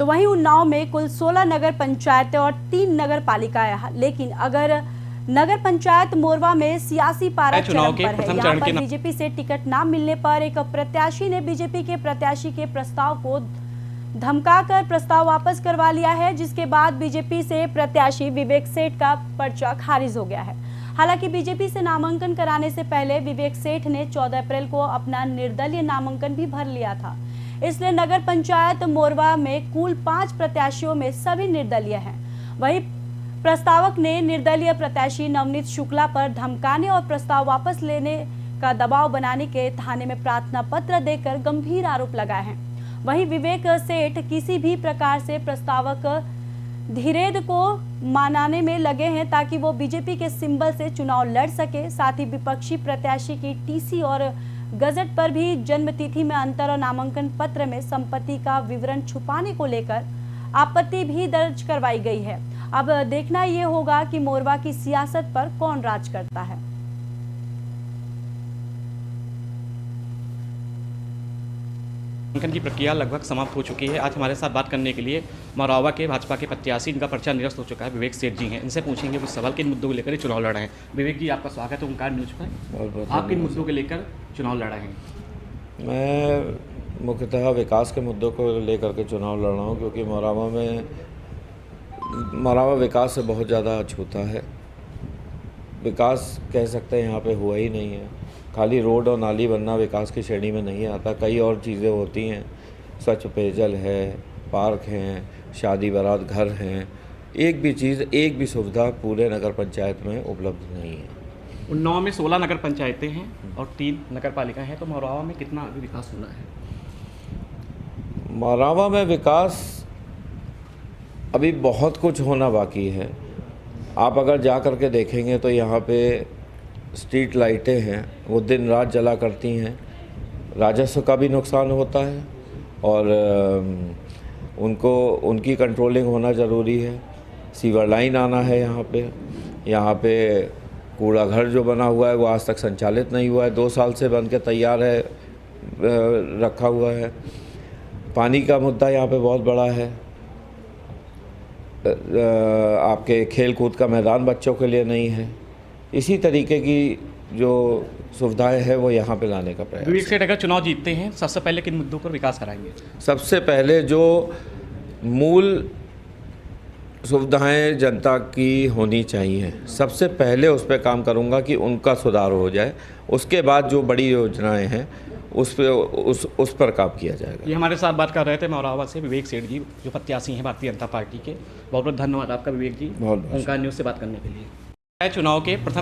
तो वहीं उन्नाव में कुल 16 नगर पंचायतें और 3 नगर पालिकाएं हैं। लेकिन अगर नगर पंचायत मोरवा में सियासी पारा चरम पर है। यहाँ पर बीजेपी से टिकट न मिलने पर एक प्रत्याशी ने बीजेपी के प्रत्याशी के प्रस्ताव को धमकाकर प्रस्ताव वापस करवा लिया है, जिसके बाद बीजेपी से प्रत्याशी विवेक सेठ का पर्चा खारिज हो गया है। हालांकि बीजेपी से नामांकन कराने से पहले विवेक सेठ ने 14 अप्रैल को अपना निर्दलीय नामांकन भी भर लिया था। इसलिए नगर पंचायत मोरवा में कुल 5 प्रत्याशियों में सभी निर्दलीय हैं। वहीं प्रस्तावक ने निर्दलीय प्रत्याशी नवनीत शुक्ला पर धमकाने और प्रस्ताव वापस लेने का दबाव बनाने के थाने में प्रार्थना पत्र देकर गंभीर आरोप लगाए हैं। वहीं विवेक सेठ किसी भी प्रकार से प्रस्तावक धीरेद को मनाने में लगे हैं ताकि वो बीजेपी के सिंबल से चुनाव लड़ सके। साथ ही विपक्षी प्रत्याशी की टीसी और गजट पर भी जन्मतिथि में अंतर और नामांकन पत्र में संपत्ति का विवरण छुपाने को लेकर आपत्ति भी दर्ज करवाई गई है। अब देखना ये होगा कि मोरवा की सियासत पर कौन राज करता है। नामांकन की प्रक्रिया लगभग समाप्त हो चुकी है। आज हमारे साथ बात करने के लिए मोरवा के भाजपा के प्रत्याशी, इनका पर्चा निरस्त हो चुका है, विवेक सेठ जी हैं। इनसे पूछेंगे कुछ सवाल किन मुद्दों को लेकर चुनाव लड़ रहे हैं। विवेक जी, आपका स्वागत है ओंकार न्यूज पर। आप किन मुद्दों को लेकर चुनाव लड़ रहे हैं? मैं मुख्यतः विकास के मुद्दों को लेकर के चुनाव लड़ रहा हूँ, क्योंकि मोरवा विकास से बहुत ज़्यादा अछूता है। विकास कह सकते हैं यहाँ पे हुआ ही नहीं है। खाली रोड और नाली बनना विकास की श्रेणी में नहीं आता। कई और चीज़ें होती हैं, स्वच्छ पेयजल है, पार्क हैं, शादी बारात घर हैं। एक भी चीज़, एक भी सुविधा पूरे नगर पंचायत में उपलब्ध नहीं है। उन्नाव में 16 नगर पंचायतें हैं और 3 नगर पालिका हैं, तो मोरवा में कितना अभी विकास होना है? मोरवा में विकास अभी बहुत कुछ होना बाकी है। आप अगर जा कर के देखेंगे तो यहाँ पे स्ट्रीट लाइटें हैं, वो दिन रात जला करती हैं। राजस्व का भी नुकसान होता है और उनकी कंट्रोलिंग होना ज़रूरी है। सीवर लाइन आना है यहाँ पे कूड़ा घर जो बना हुआ है वो आज तक संचालित नहीं हुआ है। 2 साल से बन के तैयार है, रखा हुआ है। पानी का मुद्दा यहाँ पे बहुत बड़ा है। आपके खेल कूद का मैदान बच्चों के लिए नहीं है। इसी तरीके की जो सुविधाएं हैं वो यहाँ पे लाने का प्रयास। विवेक सेठ अगर चुनाव जीतते हैं, सबसे पहले किन मुद्दों पर विकास कराएंगे? सबसे पहले जो मूल सुविधाएं जनता की होनी चाहिए, सबसे पहले उस पर काम करूँगा कि उनका सुधार हो जाए। उसके बाद जो बड़ी योजनाएं हैं उस पर काम किया जाएगा। ये हमारे साथ बात कर रहे थे मोरवा से विवेक सेठ जी, जो प्रत्याशी हैं भारतीय जनता पार्टी के। बहुत बहुत धन्यवाद आपका विवेक जी, बहुत ओंकार न्यूज़ से बात करने के लिए। चुनाव के प्रथम